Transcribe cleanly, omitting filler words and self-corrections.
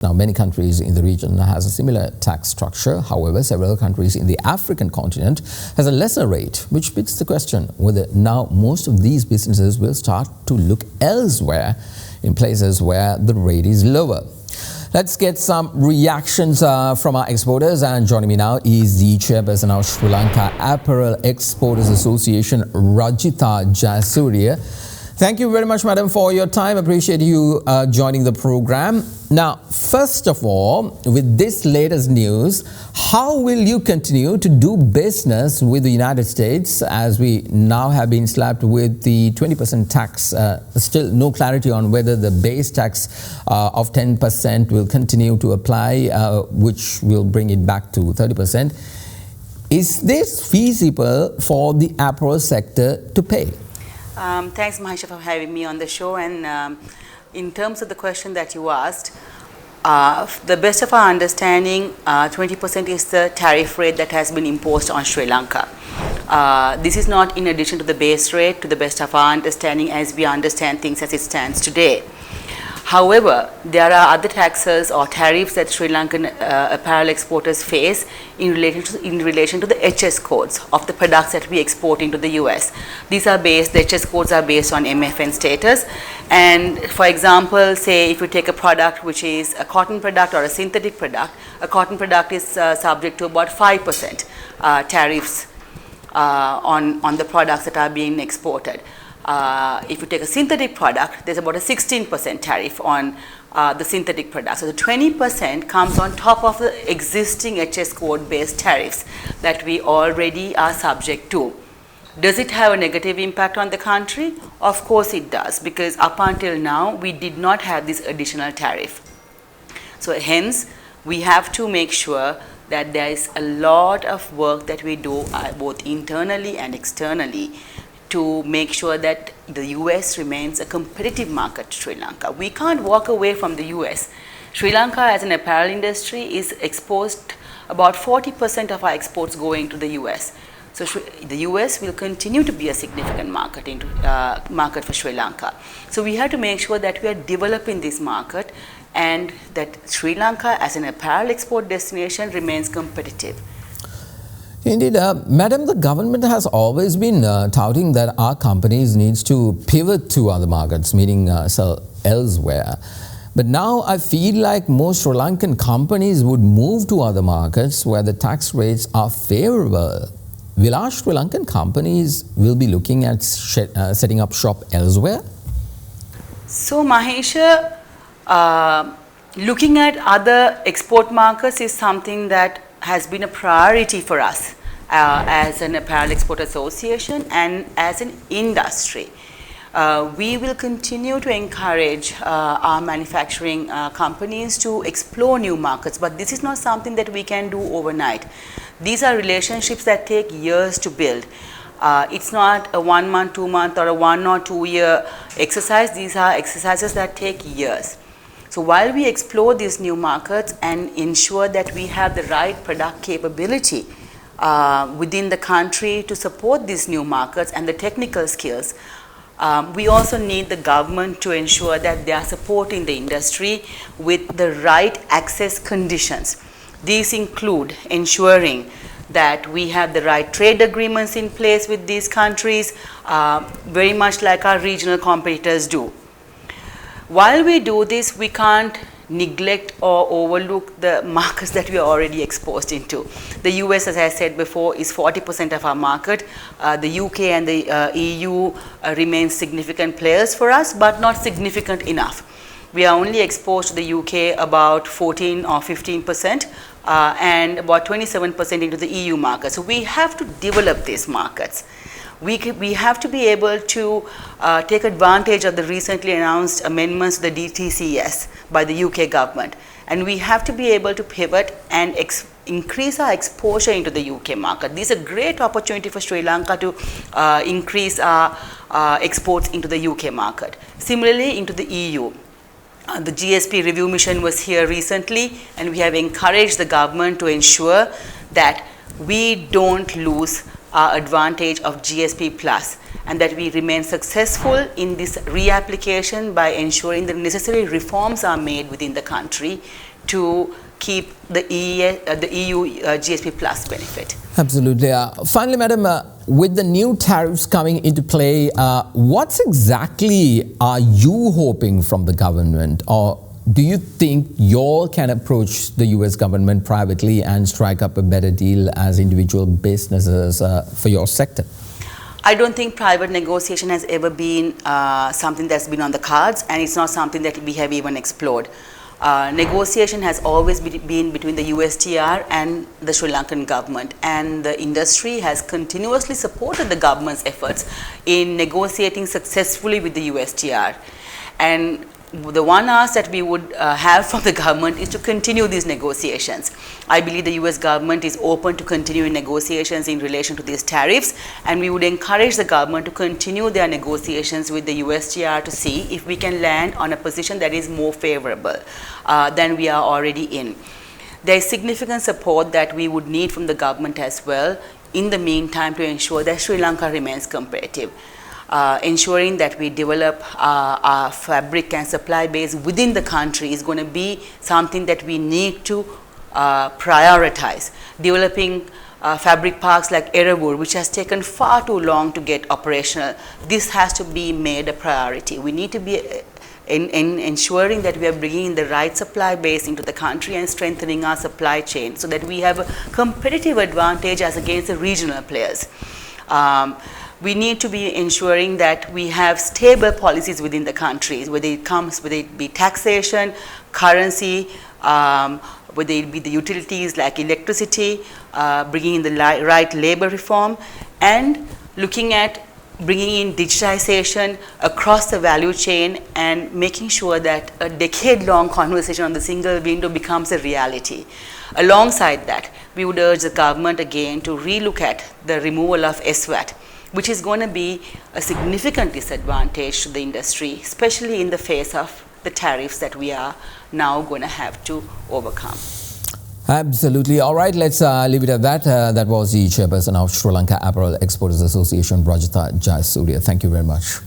Now, many countries in the region has a similar tax structure. However, several countries in the African continent has a lesser rate, which begs the question whether now most of these businesses will start to look elsewhere in places where the rate is lower. Let's get some reactions from our exporters, and joining me now is the chairperson of Sri Lanka Apparel Exporters Association, Rajitha Jayasuriya. Thank you very much, madam, for your time. Appreciate you joining the program. Now, first of all, with this latest news, how will you continue to do business with the United States as we now have been slapped with the 20% tax? Still no clarity on whether the base tax of 10% will continue to apply, which will bring it back to 30%. Is this feasible for the apparel sector to pay? Thanks, Mahisha, for having me on the show. And in terms of the question that you asked, the best of our understanding, 20% is the tariff rate that has been imposed on Sri Lanka. This is not in addition to the base rate, to the best of our understanding as we understand things as it stands today. However, there are other taxes or tariffs that Sri Lankan apparel exporters face in relation to the HS codes of the products that we export into the US. These are based, the HS codes are based on MFN status. And for example, say if you take a product which is a cotton product or a synthetic product, a cotton product is subject to about 5% tariffs on the products that are being exported. If you take a synthetic product, there's about a 16% tariff on the synthetic product. So the 20% comes on top of the existing HS code based tariffs that we already are subject to. Does it have a negative impact on the country? Of course it does, because up until now we did not have this additional tariff. So hence we have to make sure that there is a lot of work that we do both internally and externally to make sure that the US remains a competitive market to Sri Lanka. We can't walk away from the US. Sri Lanka as an apparel industry is exposed, about 40% of our exports going to the US. So the US will continue to be a significant market for Sri Lanka. So we have to make sure that we are developing this market and that Sri Lanka as an apparel export destination remains competitive. Indeed, madam, the government has always been touting that our companies needs to pivot to other markets, meaning sell elsewhere. But now I feel like most Sri Lankan companies would move to other markets where the tax rates are favorable. Will our Sri Lankan companies will be looking at setting up shop elsewhere? So Mahisha, looking at other export markets is something that has been a priority for us as an apparel export association and as an industry. We will continue to encourage our manufacturing companies to explore new markets, but this is not something that we can do overnight. These are relationships that take years to build. It's not a 1 month, 2 month or a 1 or 2 year exercise. These are exercises that take years. So while we explore these new markets and ensure that we have the right product capability within the country to support these new markets and the technical skills, we also need the government to ensure that they are supporting the industry with the right access conditions. These include ensuring that we have the right trade agreements in place with these countries, very much like our regional competitors do. While we do this, we can't neglect or overlook the markets that we are already exposed into. The US, as I said before, is 40% of our market. The UK and the EU remain significant players for us, but not significant enough. We are only exposed to the UK about 14 or 15% and about 27% into the EU market. So we have to develop these markets. We have to be able to take advantage of the recently announced amendments to the DTCS by the UK government. And we have to be able to pivot and increase our exposure into the UK market. This is a great opportunity for Sri Lanka to increase our exports into the UK market. Similarly, into the EU. The GSP review mission was here recently, and we have encouraged the government to ensure that we don't lose our advantage of GSP Plus and that we remain successful in this reapplication by ensuring the necessary reforms are made within the country to keep the EU GSP Plus benefit. Absolutely. Finally, Madam, with the new tariffs coming into play, what exactly are you hoping from the government? Or do you think you all can approach the US government privately and strike up a better deal as individual businesses for your sector? I don't think private negotiation has ever been something that's been on the cards, and it's not something that we have even explored. Negotiation has always been between the USTR and the Sri Lankan government, and the industry has continuously supported the government's efforts in negotiating successfully with the USTR. And the one ask that we would have from the government is to continue these negotiations. I believe the US government is open to continuing negotiations in relation to these tariffs, and we would encourage the government to continue their negotiations with the USTR to see if we can land on a position that is more favorable than we are already in. There is significant support that we would need from the government as well in the meantime to ensure that Sri Lanka remains competitive. Ensuring that we develop our fabric and supply base within the country is going to be something that we need to prioritize. Developing fabric parks like Erebur, which has taken far too long to get operational, this has to be made a priority. We need to be in ensuring that we are bringing in the right supply base into the country and strengthening our supply chain so that we have a competitive advantage as against the regional players. We need to be ensuring that we have stable policies within the countries, whether it be taxation, currency, whether it be the utilities like electricity, bringing in the right labor reform, and looking at bringing in digitization across the value chain and making sure that a decade-long conversation on the single window becomes a reality. Alongside that, we would urge the government again to relook at the removal of SWAT, which is going to be a significant disadvantage to the industry, especially in the face of the tariffs that we are now going to have to overcome. Absolutely. All right, let's leave it at that. That was the chairperson of Sri Lanka Apparel Exporters Association, Rajitha Jayasuriya. Thank you very much.